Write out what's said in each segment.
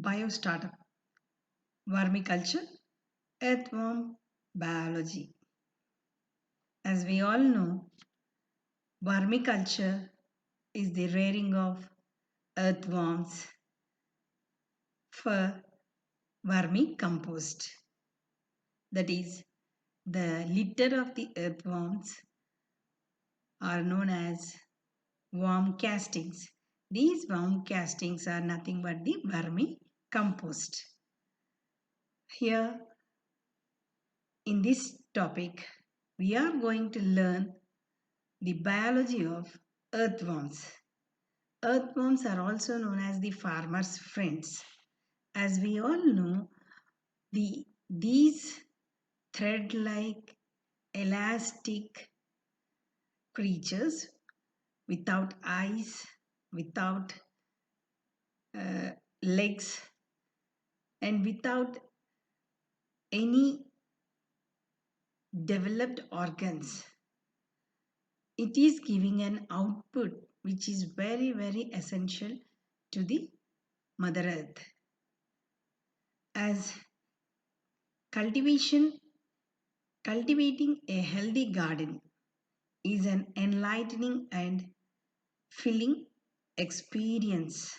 Biostartup, Vermiculture, Earthworm Biology. As we all know, vermiculture is the rearing of earthworms for vermicompost. That is, the litter of the earthworms are known as worm castings. These worm castings are nothing but the vermicompost. Here in this topic, we are going to learn the biology of earthworms. Earthworms are also known as the farmer's friends. As we all know, these thread-like elastic creatures without eyes, without legs, and without any developed organs, it is giving an output which is very, very essential to the Mother Earth. As cultivating a healthy garden is an enlightening and filling experience.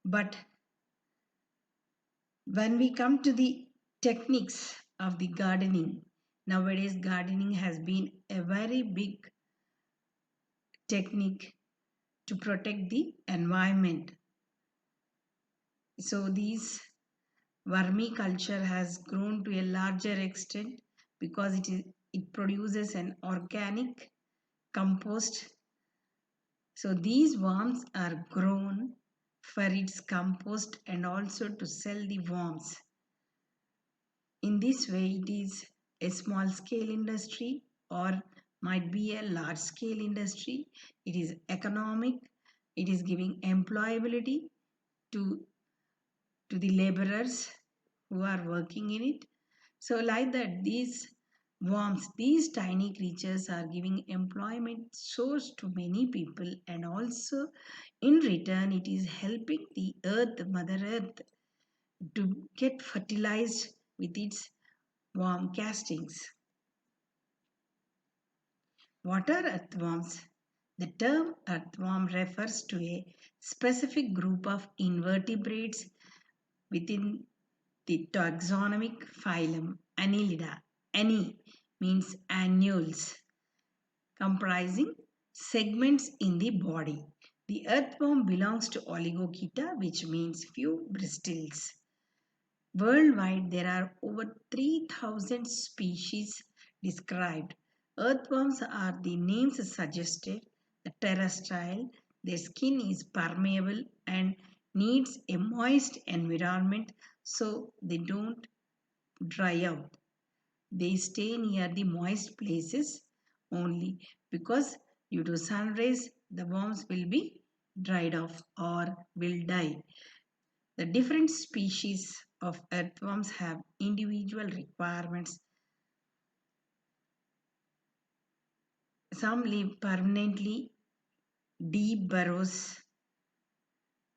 But when we come to the techniques of the gardening, nowadays gardening has been a very big technique to protect the environment. So these vermiculture has grown to a larger extent because it produces an organic compost. So these worms are grown for its compost and also to sell the worms. In this way, it is a small scale industry or might be a large scale industry. It is economic. It is giving employability to the laborers who are working in it. So like that, these worms, these tiny creatures are giving employment source to many people, and also in return it is helping the earth, Mother Earth, to get fertilized with its worm castings. What are earthworms? The term earthworm refers to a specific group of invertebrates within the taxonomic phylum Annelida. Anne means annuals, comprising segments in the body. The earthworm belongs to Oligochaeta, which means few bristles. Worldwide, there are over 3,000 species described. Earthworms are, the names suggested, terrestrial. Their skin is permeable and needs a moist environment so they don't dry out. They stay near the moist places only because due to sun rays the worms will be dried off or will die. The different species of earthworms have individual requirements. Some live permanently deep burrows.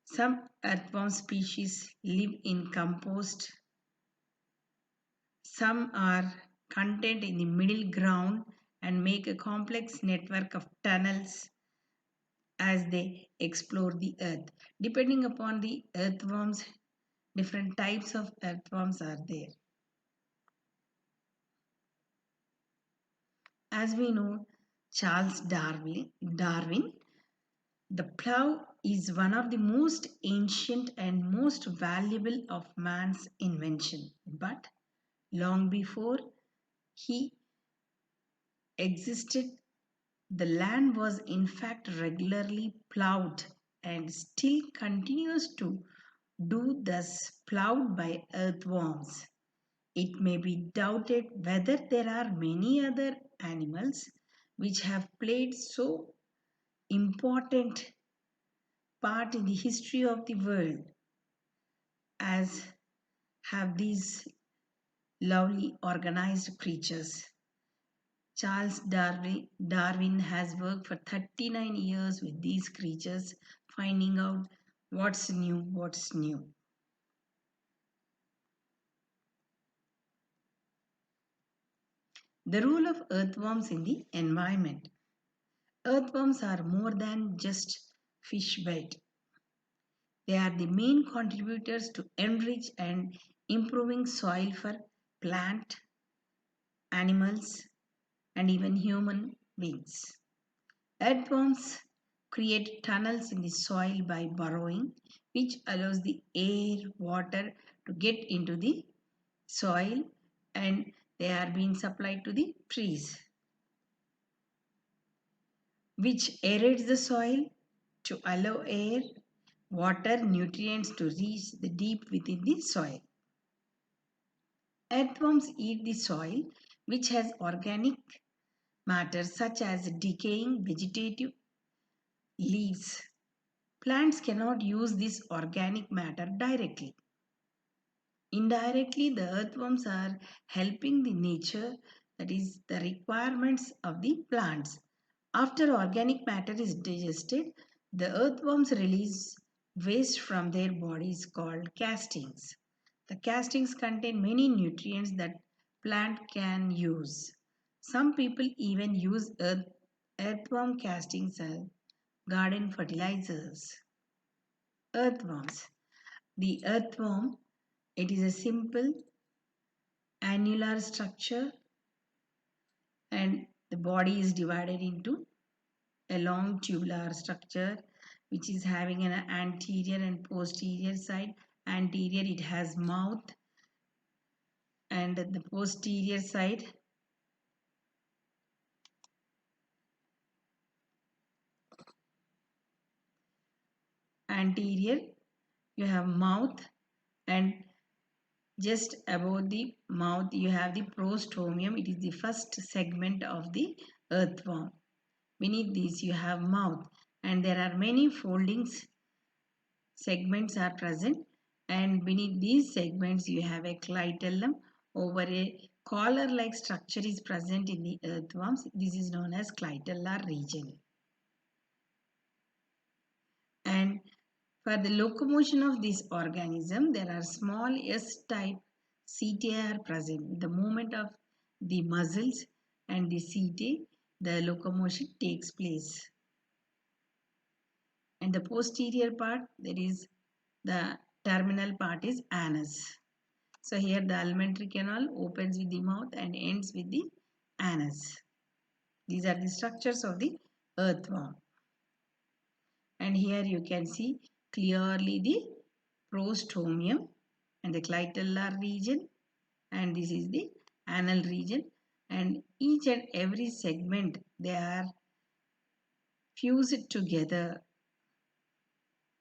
Some earthworm species live in compost. Some are content in the middle ground and make a complex network of tunnels as they explore the earth. Depending upon the earthworms, different types of earthworms are there. As we know, Charles Darwin, the plough is one of the most ancient and most valuable of man's invention. But long before he existed, the land was in fact regularly ploughed and still continues to do thus ploughed by earthworms. It may be doubted whether there are many other animals which have played so important part in the history of the world as have these lovely organized creatures. Charles Darwin has worked for 39 years with these creatures, finding out what's new. The role of earthworms in the environment. Earthworms are more than just fish bait. They are the main contributors to enrich and improving soil for plant, animals, and even human beings. Earthworms create tunnels in the soil by burrowing, which allows the air, water to get into the soil, and they are being supplied to the trees, which aerates the soil to allow air, water, nutrients to reach the deep within the soil. Earthworms eat the soil, which has organic matter such as decaying vegetative leaves. Plants cannot use this organic matter directly. Indirectly, the earthworms are helping the nature, that is, the requirements of the plants. After organic matter is digested, the earthworms release waste from their bodies called castings. The castings contain many nutrients that plant can use. Some people even use earthworm castings as garden fertilizers. Earthworms. The earthworm, it is a simple annular structure, and the body is divided into a long tubular structure which is having an anterior and posterior side. Anterior, it has mouth, and the posterior side, anterior, you have mouth, and just above the mouth you have the prostomium. It is the first segment of the earthworm. Beneath this you have mouth, and there are many foldings segments are present, and beneath these segments you have a clitellum. Over a collar like structure is present in the earthworms. This is known as clitellar region. And for the locomotion of this organism, there are small S-type setae are present. The movement of the muscles and the setae, the locomotion takes place. And the posterior part, there is the terminal part is anus. So here the alimentary canal opens with the mouth and ends with the anus. These are the structures of the earthworm. And here you can see clearly the prostomium and the clitellar region, and this is the anal region, and each and every segment they are fused together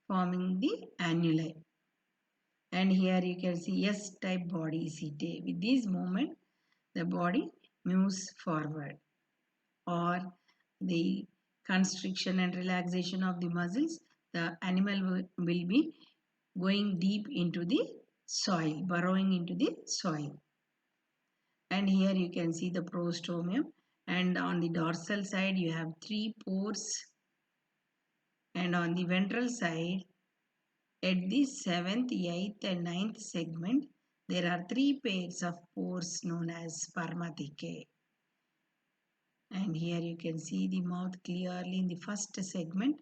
forming the annuli. And here you can see S-type body setae. With this movement the body moves forward, or the constriction and relaxation of the muscles, the animal will be going deep into the soil, burrowing into the soil. And here you can see the prostomium, and on the dorsal side you have 3 pores, and on the ventral side at the 7th, 8th and 9th segment there are 3 pairs of pores known as spermathecae. And here you can see the mouth clearly in the first segment.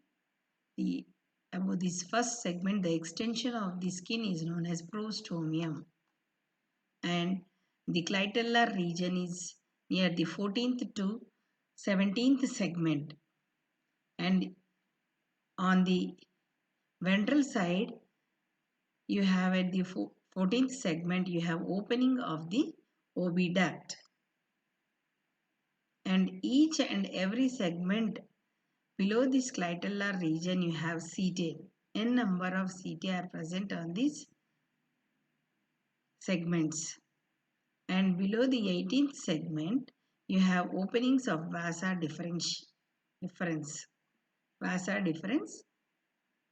Above this first segment, the extension of the skin is known as prostomium, and the clitellar region is near the 14th to 17th segment. And on the ventral side you have at the 14th segment you have opening of the oviduct, and each and every segment below this clitellar region you have setae. N number of setae are present on these segments. And below the 18th segment you have openings of vasa deferens. Vasa deferens,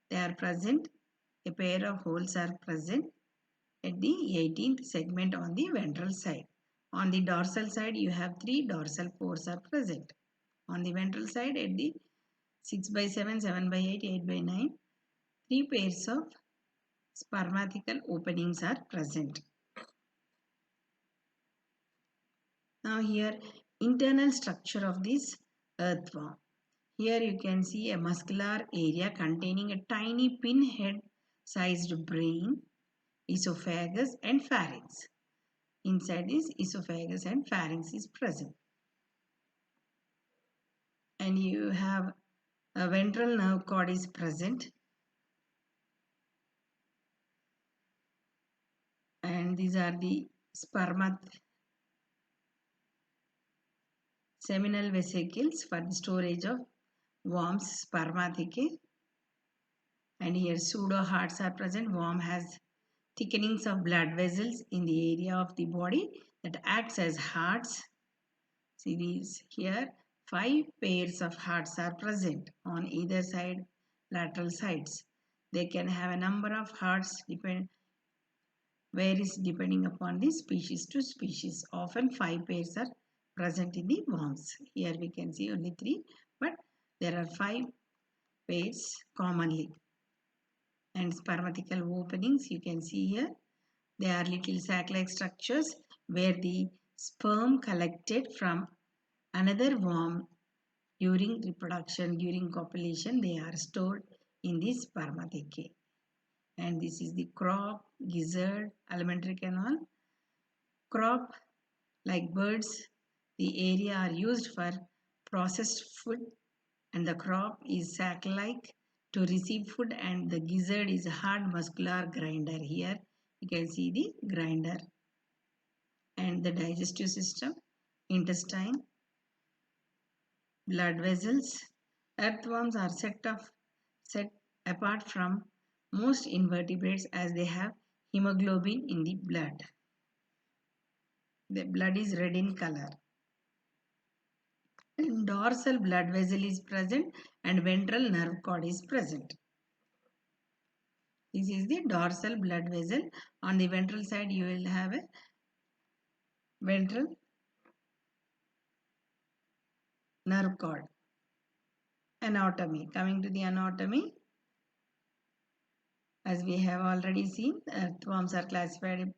they are present. A pair of holes are present at the 18th segment on the ventral side. On the dorsal side you have 3 dorsal pores are present. On the ventral side at the 6 by 7, 7 by 8, 8 by 9, 3 pairs of spermatical openings are present. Now here internal structure of this earthworm. Here you can see a muscular area containing a tiny pinhead sized brain, esophagus and pharynx. Inside this esophagus and pharynx is present. And you have a ventral nerve cord is present. And these are the seminal vesicles for the storage of worms, spermathecae. And here pseudo hearts are present. Worm has thickenings of blood vessels in the area of the body that acts as hearts. See these here, 5 pairs of hearts are present on either side, lateral sides. They can have a number of hearts varies depending upon the species to species. Often 5 pairs are present in the worms. Here we can see only 3, but there are 5 pairs commonly. And spermatical openings you can see here. They are little sac-like structures where the sperm collected from another worm during reproduction, during copulation, they are stored in the spermathecae. And this is the crop, gizzard, alimentary canal. Crop, like birds, the area are used for processed food, and the crop is sac-like to receive food, and the gizzard is a hard muscular grinder. Here you can see the grinder. And the digestive system, intestine, blood vessels. Earthworms are set apart from most invertebrates as they have hemoglobin in the blood. The blood is red in color. And dorsal blood vessel is present and ventral nerve cord is present. This is the dorsal blood vessel. On the ventral side you will have a ventral nerve cord. Anatomy. Coming to the anatomy, as we have already seen, earthworms are classified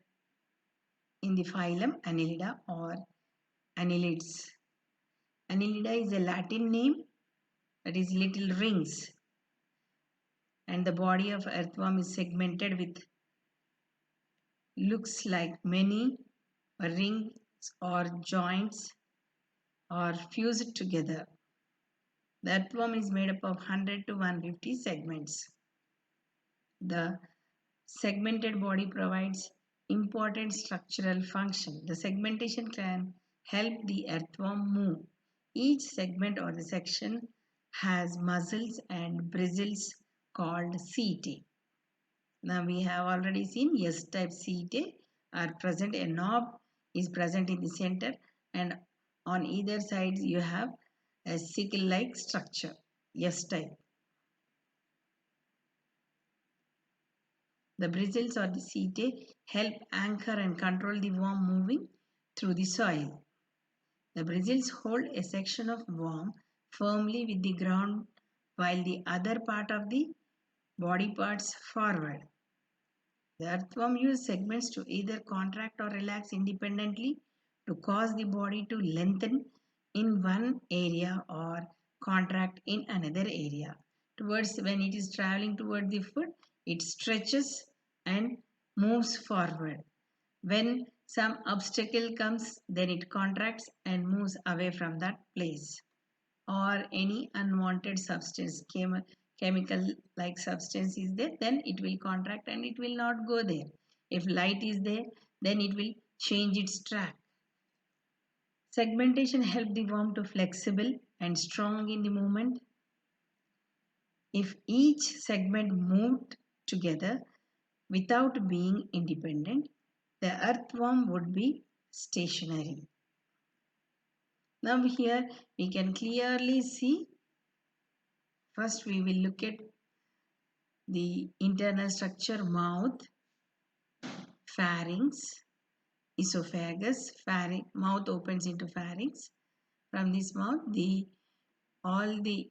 in the phylum Annelida or annelids. Annelida is a Latin name, that is little rings, and the body of earthworm is segmented with looks like many rings or joints or fused together. The earthworm is made up of 100 to 150 segments. The segmented body provides important structural function. The segmentation can help the earthworm move. Each segment or the section has muscles and bristles called setae. Now we have already seen S-type setae are present. A knob is present in the center, and on either side you have a sickle-like structure, S-type. The bristles or the setae help anchor and control the worm moving through the soil. The bristles hold a section of worm firmly with the ground while the other part of the body parts forward. The earthworm uses segments to either contract or relax independently to cause the body to lengthen in one area or contract in another area. When it is traveling toward the foot, it stretches and moves forward. When some obstacle comes, then it contracts and moves away from that place. Or any unwanted substance, chemical like substance is there, then it will contract and it will not go there. If light is there, then it will change its track. Segmentation helps the worm to flexible and strong in the movement. If each segment moved together without being independent, the earthworm would be stationary. Now here we can clearly see, first we will look at the internal structure: mouth, pharynx, esophagus. Mouth opens into pharynx. From this mouth, all the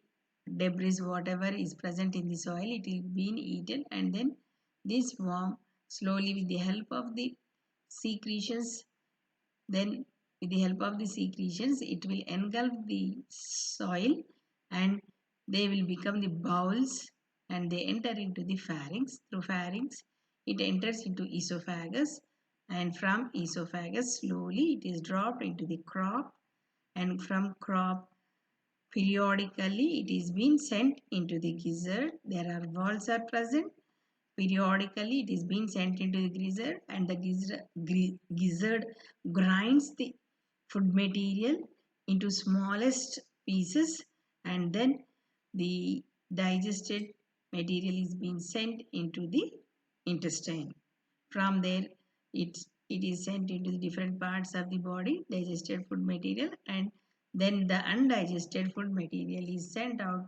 debris, whatever is present in the soil, it will be eaten, and then this worm slowly with the help of the secretions then With the help of the secretions, it will engulf the soil and they will become the bowels and they enter into the pharynx. Through pharynx, it enters into esophagus and from esophagus slowly it is dropped into the crop and from crop periodically it is being sent into the gizzard. There are valves are present. Periodically it is being sent into the gizzard and the gizzard grinds the food material into smallest pieces and then the digested material is being sent into the intestine. From there it is sent into the different parts of the body, digested food material, and then the undigested food material is sent out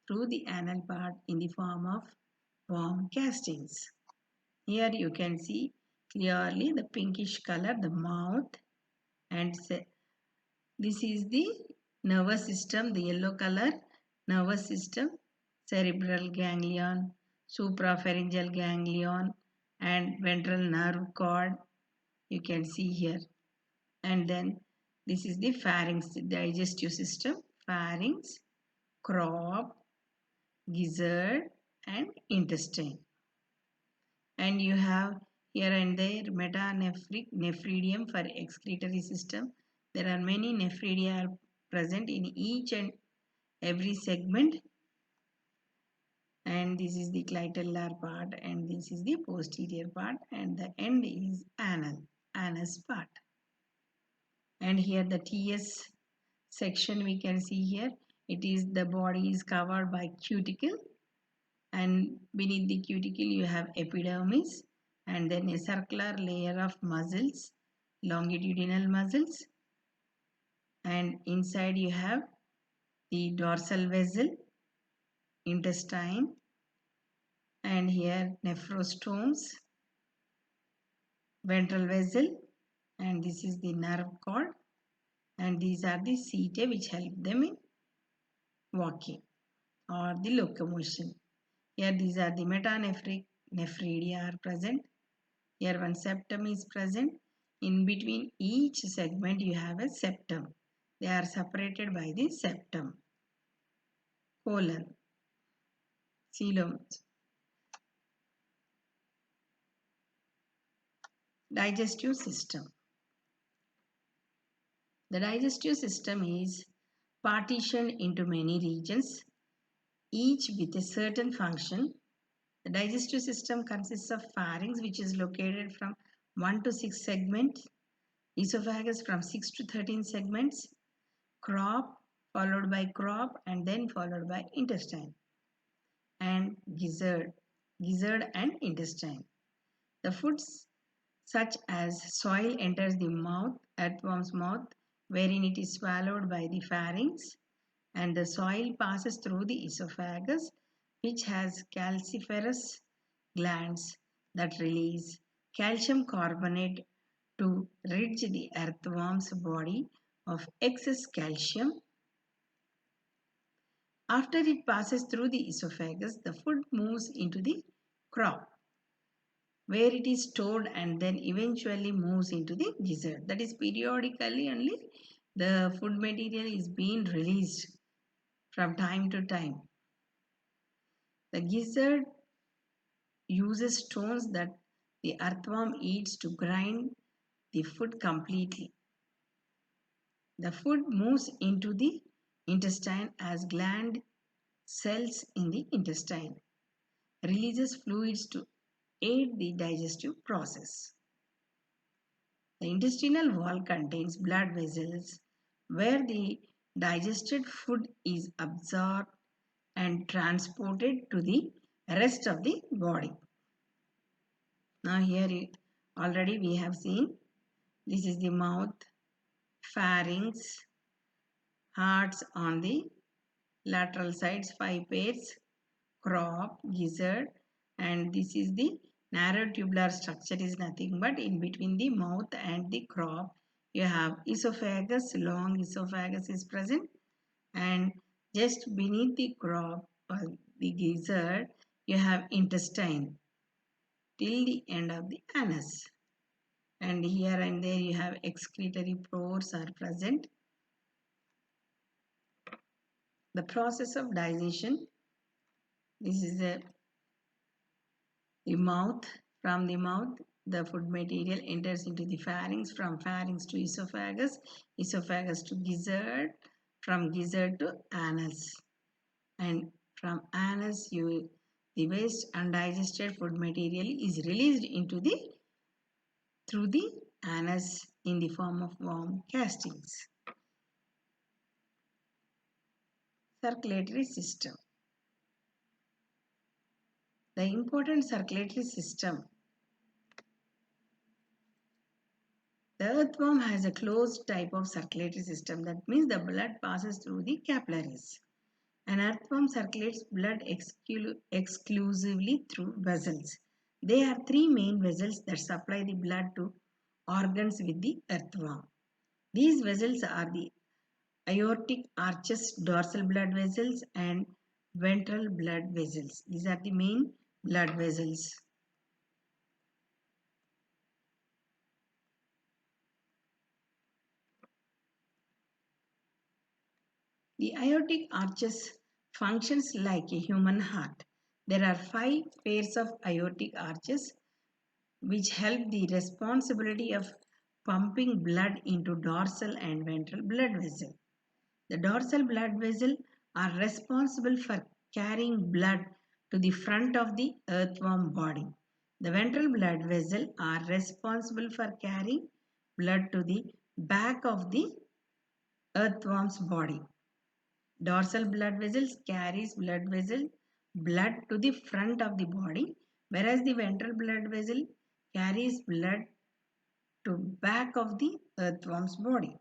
through the anal part in the form of worm castings. Here you can see clearly the pinkish color, the mouth, and this is the nervous system, the yellow color nervous system, cerebral ganglion, suprapharyngeal ganglion, and ventral nerve cord. You can see here. And then this is the pharynx, the digestive system, pharynx, crop, gizzard, and intestine. And you have here and there nephridium for excretory system. There are many nephridia present in each and every segment, and this is the clitellar part and this is the posterior part and the end is anus part. And here the TS section we can see here, it is the body is covered by cuticle and beneath the cuticle you have epidermis and then a circular layer of muscles, longitudinal muscles, and inside you have the dorsal vessel, intestine, and here nephrostomes, ventral vessel, and this is the nerve cord, and these are the setae which help them in walking or the locomotion. Here these are the metanephric nephridia are present. Here one septum is present. In between each segment you have a septum. They are separated by the septum. Colon, coelom. Digestive system. The digestive system is partitioned into many regions, each with a certain function. The digestive system consists of pharynx, which is located from 1 to 6 segments, esophagus from 6 to 13 segments, crop followed by crop and then followed by intestine, and gizzard and intestine. The foods such as soil enters the mouth, earthworm's mouth, wherein it is swallowed by the pharynx, and the soil passes through the esophagus, which has calciferous glands that release calcium carbonate to rid the earthworm's body of excess calcium. After it passes through the esophagus, the food moves into the crop, where it is stored and then eventually moves into the gizzard. That is, periodically only the food material is being released from time to time. The gizzard uses stones that the earthworm eats to grind the food completely. The food moves into the intestine as gland cells in the intestine releases fluids to aid the digestive process. The intestinal wall contains blood vessels where the digested food is absorbed and transported to the rest of the body. Now here already we have seen this is the mouth, pharynx, hearts on the lateral sides, 5 pairs, crop, gizzard, and this is the narrow tubular structure is nothing but in between the mouth and the crop you have esophagus, long esophagus is present, and just beneath the crop or the gizzard you have intestine till the end of the anus. and here and there you have excretory pores are present. The process of digestion, this is the mouth. From the mouth, the food material enters into the pharynx, from pharynx to esophagus, esophagus to gizzard, from gizzard to anus, and from anus the waste undigested food material is released into the through the anus in the form of worm castings. Circulatory system. The important circulatory system. The earthworm has a closed type of circulatory system. That means the blood passes through the capillaries. An earthworm circulates blood exclusively through vessels. There are three main vessels that supply the blood to organs with the earthworm. These vessels are the aortic arches, dorsal blood vessels, and ventral blood vessels. These are the main blood vessels. The aortic arches functions like a human heart. There are 5 pairs of aortic arches which help the responsibility of pumping blood into dorsal and ventral blood vessel. The dorsal blood vessel are responsible for carrying blood to the front of the earthworm body. The ventral blood vessel are responsible for carrying blood to the back of the earthworm's body. Dorsal blood vessels carries blood to the front of the body, whereas the ventral blood vessel carries blood to back of the earthworm's body.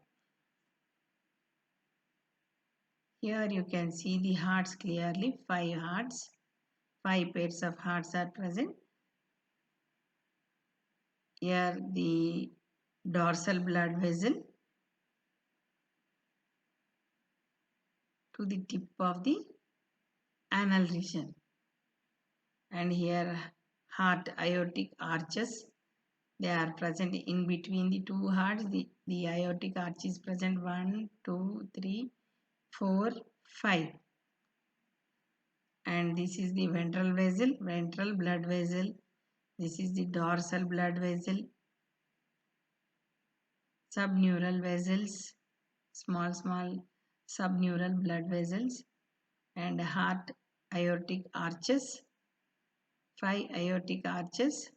Here you can see the hearts clearly, 5 hearts, 5 pairs of hearts are present. Here the dorsal blood vessel to the tip of the anal region, and here heart aortic arches, they are present in between the two hearts. The aortic arch is present 1, 2, 3, 4, 5. And this is the ventral vessel, ventral blood vessel. This is the dorsal blood vessel, subneural vessels, small subneural blood vessels, and heart aortic arches, 5 aortic arches,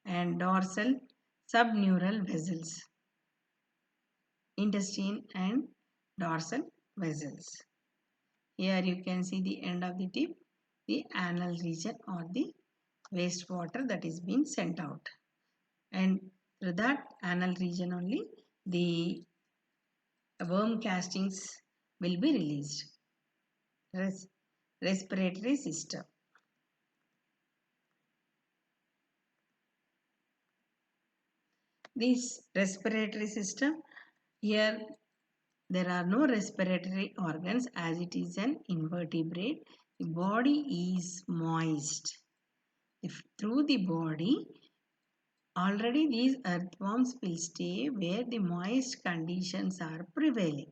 and dorsal subneural vessels, intestine and dorsal vessels. Here you can see the end of the tip, the anal region or the wastewater that is being sent out, and through that anal region only the worm castings will be released. Respiratory system. This respiratory system, here there are no respiratory organs as it is an invertebrate. The body is moist. If through the body, already these earthworms will stay where the moist conditions are prevailing.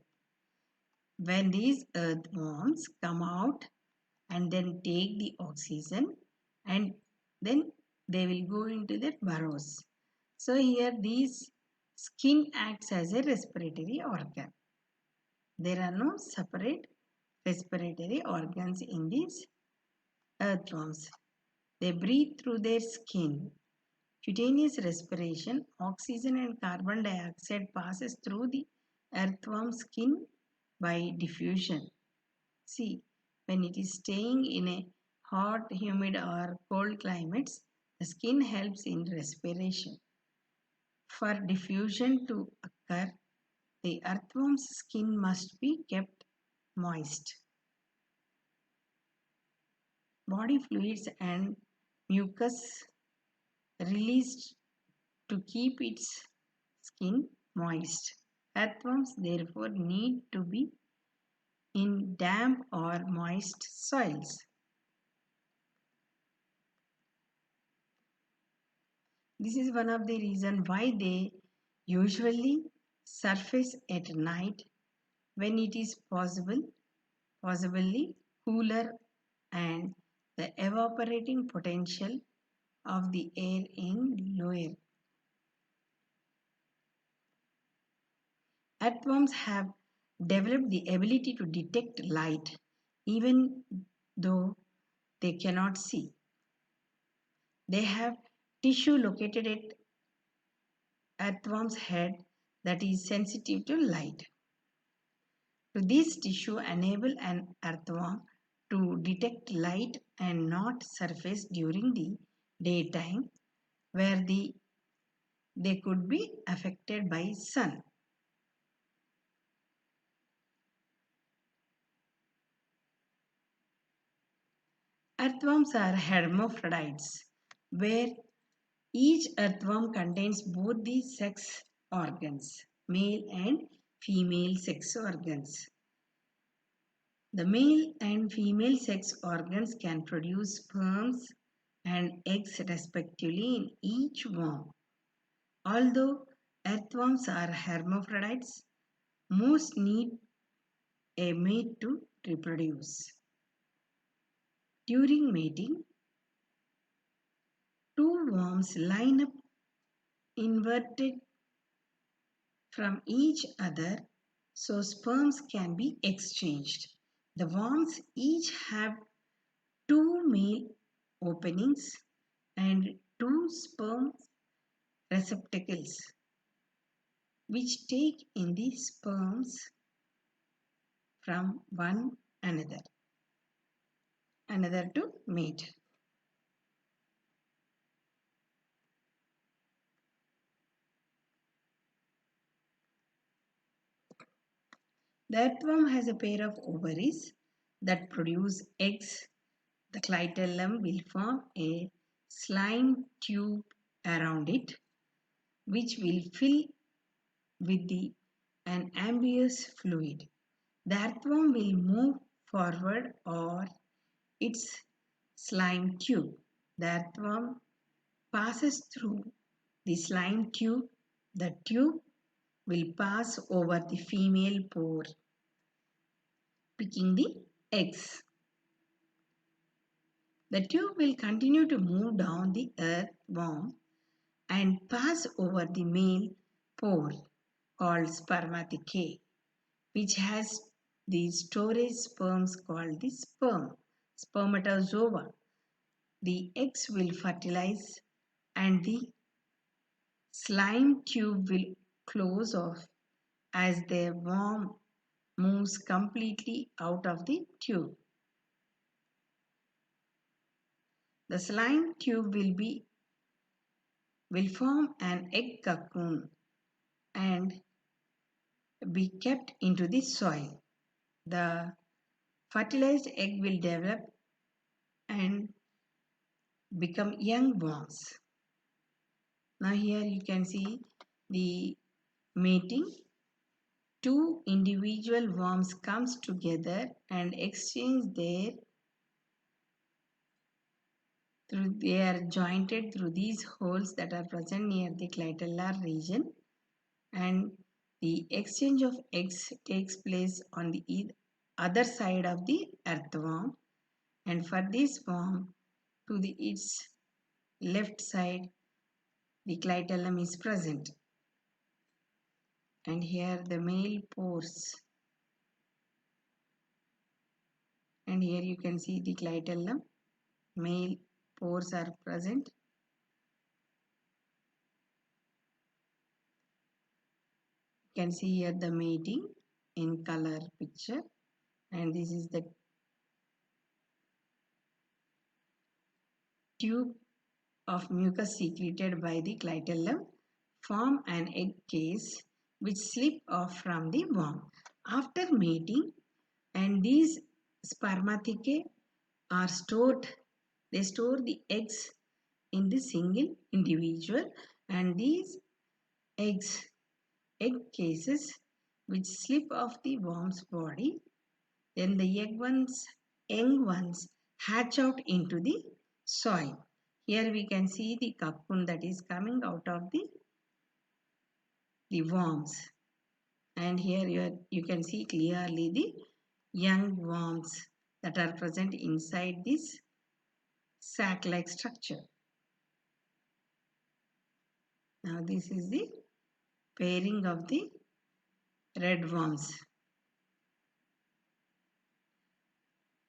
When these earthworms come out and then take the oxygen, and then they will go into their burrows. So here these skin acts as a respiratory organ. There are no separate respiratory organs in these earthworms. They breathe through their skin. Cutaneous respiration, oxygen and carbon dioxide passes through the earthworm skin by diffusion. See, when it is staying in a hot, humid or cold climates, the skin helps in respiration. For diffusion to occur, the earthworm's skin must be kept moist. Body fluids and mucus released to keep its skin moist. Earthworms therefore need to be in damp or moist soils. This is one of the reasons why they usually surface at night when it is possibly cooler and the evaporating potential of the air in lower. Earthworms have developed the ability to detect light even though they cannot see. They have tissue located at earthworm's head that is sensitive to light. So this tissue enable an earthworm to detect light and not surface during the daytime where they could be affected by sun. Earthworms are hermaphrodites, where each earthworm contains both the sex organs, male and female sex organs. The male and female sex organs can produce sperms and eggs respectively in each worm. Although earthworms are hermaphrodites, most need a mate to reproduce. During mating, two worms line up inverted from each other so sperms can be exchanged. The worms each have two male openings and two sperm receptacles which take in the sperms from one another to mate. The earthworm has a pair of ovaries that produce eggs. The clitellum will form a slime tube around it, which will fill with an ambiguous fluid. The earthworm will move forward or its slime tube. The earthworm passes through the slime tube. The tube will pass over the female pore, picking the eggs. The tube will continue to move down the earthworm and pass over the male pore called spermatheca, which has the storage sperms called the spermatozoa. The eggs will fertilize and the slime tube will close off as the worm moves completely out of the tube. The slime tube will form an egg cocoon and be kept into the soil. The fertilized egg will develop and become young worms. Now here you can see the mating. Two individual worms comes together and exchange they are jointed through these holes that are present near the clitellar region, and the exchange of eggs takes place on the other side of the earthworm, and for this worm to its left side the clitellum is present, and here the male pores, and here you can see the clitellum male pores are present. You can see here the mating in color picture, and this is the tube of mucus secreted by the clitellum form an egg case which slip off from the worm. After mating, and these spermathecae are stored, they store the eggs in the single individual, and these eggs, egg cases which slip off the worm's body, then the young ones hatch out into the soil. Here we can see the cocoon that is coming out of the worms. And here you can see clearly the young worms that are present inside this sac-like structure. Now this is the pairing of the red worms.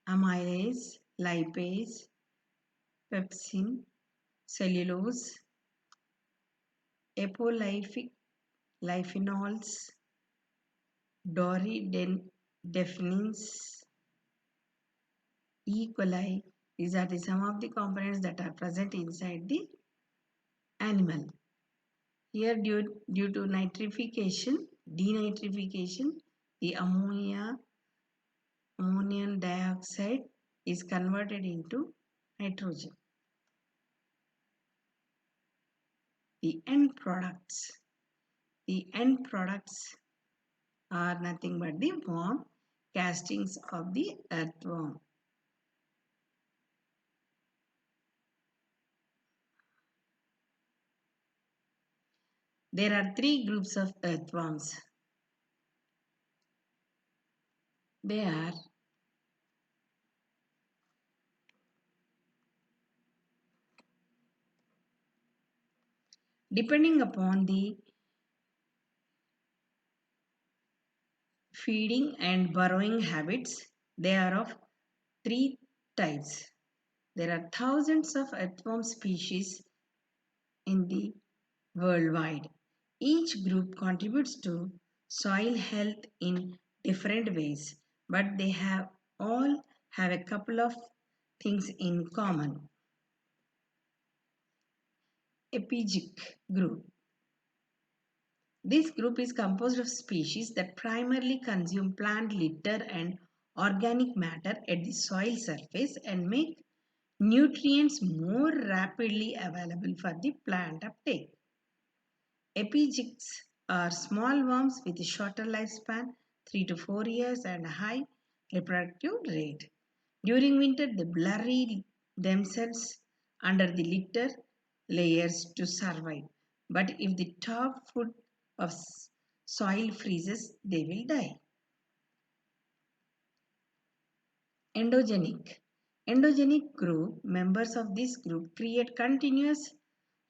Amylase, lipase, pepsin, cellulose, apolific lipinols, dorydenephrines, E. coli. These are some of the components that are present inside the animal. Here due to nitrification, denitrification, the ammonium dioxide is converted into nitrogen. The end products. The end products are nothing but the worm castings of the earthworm. There are three groups of earthworms. They are depending upon the feeding and burrowing habits, they are of three types. There are thousands of earthworm species in the worldwide. Each group contributes to soil health in different ways, but they all have a couple of things in common. Epigic group. This group is composed of species that primarily consume plant litter and organic matter at the soil surface and make nutrients more rapidly available for the plant uptake. Epigics are small worms with a shorter lifespan, 3 to 4 years, and a high reproductive rate. During winter, they bury themselves under the litter layers to survive. But if the top foot of soil freezes, they will die. Endogenic. Endogenic group members of this group create continuous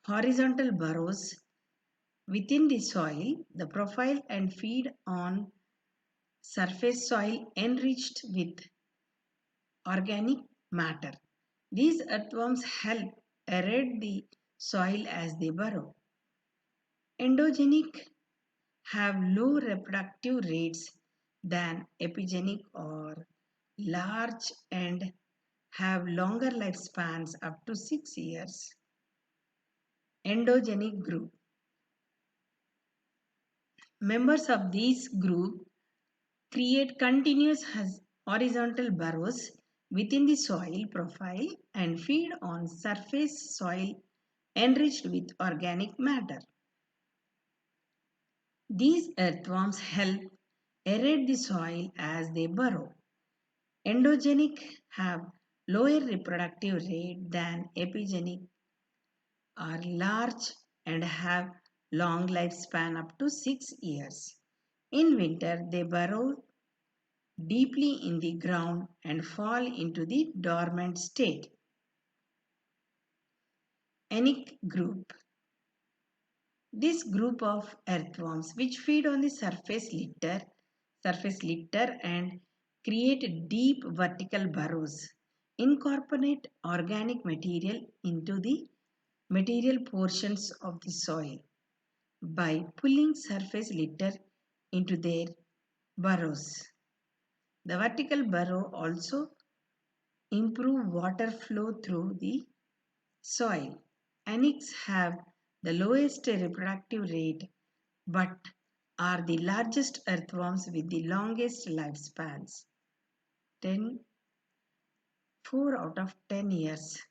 horizontal burrows within the soil, the profile and feed on surface soil enriched with organic matter. These earthworms help aerate the soil as they burrow. Endogenic have low reproductive rates than epigenic or large and have longer lifespans up to 6 years. Endogenic group. Members of this group create continuous horizontal burrows within the soil profile and feed on surface soil enriched with organic matter. These earthworms help aerate the soil as they burrow. Endogenic have lower reproductive rate than epigenic, are large and have long lifespan up to 6 years. In winter, they burrow deeply in the ground and fall into the dormant state. Enic group. This group of earthworms which feed on the surface litter and create deep vertical burrows, incorporate organic material into the material portions of the soil by pulling surface litter into their burrows. The vertical burrow also improve water flow through the soil. Anics have the lowest reproductive rate but are the largest earthworms with the longest lifespans. 4 out of 10 years.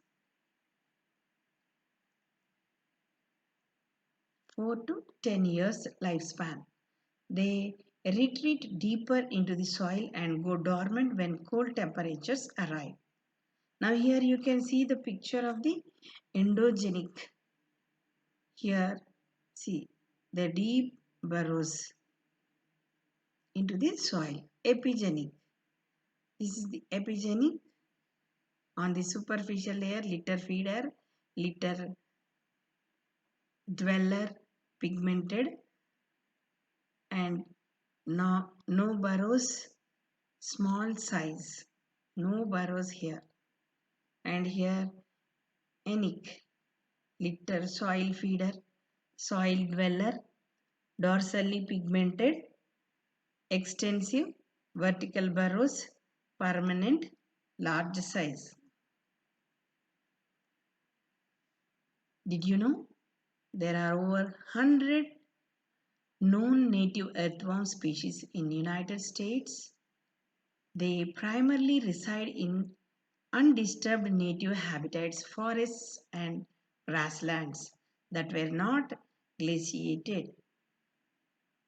4 to 10 years lifespan. They retreat deeper into the soil and go dormant when cold temperatures arrive. Now here you can see the picture of the endogenic. Here, see the deep burrows into the soil. Epigenic. This is the epigenic on the superficial layer, litter feeder, litter dweller, pigmented, and no burrows, small size. No burrows here. And here, enic, litter, soil feeder, soil dweller, dorsally pigmented, extensive, vertical burrows, permanent, large size. Did you know there are over 100 known native earthworm species in United States? They primarily reside in undisturbed native habitats, forests and grasslands that were not glaciated.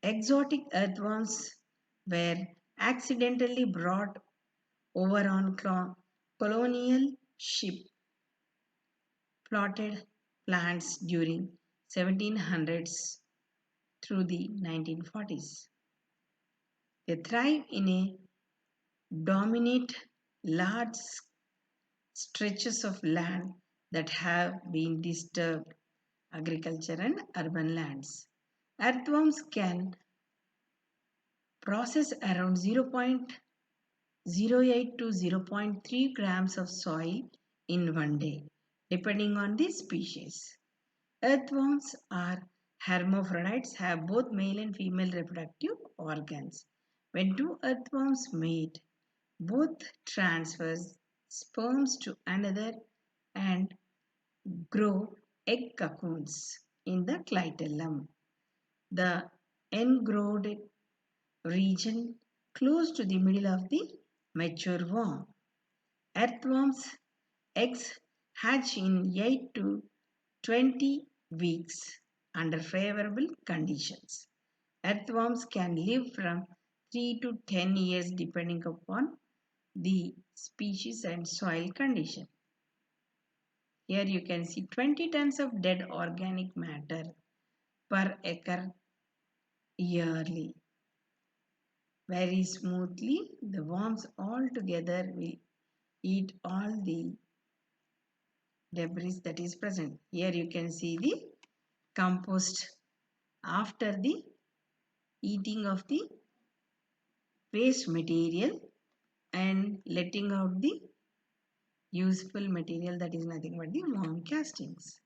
Exotic earthworms were accidentally brought over on colonial ship plotted plants during 1700s through the 1940s. They thrive in a dominate large stretches of land that have been disturbed agriculture and urban lands. Earthworms can process around 0.08 to 0.3 grams of soil in one day, depending on the species. Earthworms are hermaphrodites, have both male and female reproductive organs. When two earthworms mate, both transfers sperms to another and grow egg cocoons in the clitellum, the engrowed region close to the middle of the mature worm. Earthworms' eggs hatch in 8 to 20 weeks under favorable conditions. Earthworms can live from 3 to 10 years depending upon the species and soil condition. Here you can see 20 tons of dead organic matter per acre yearly. Very smoothly, the worms all together will eat all the debris that is present. Here you can see the compost after the eating of the waste material and letting out the useful material that is nothing but the worm castings.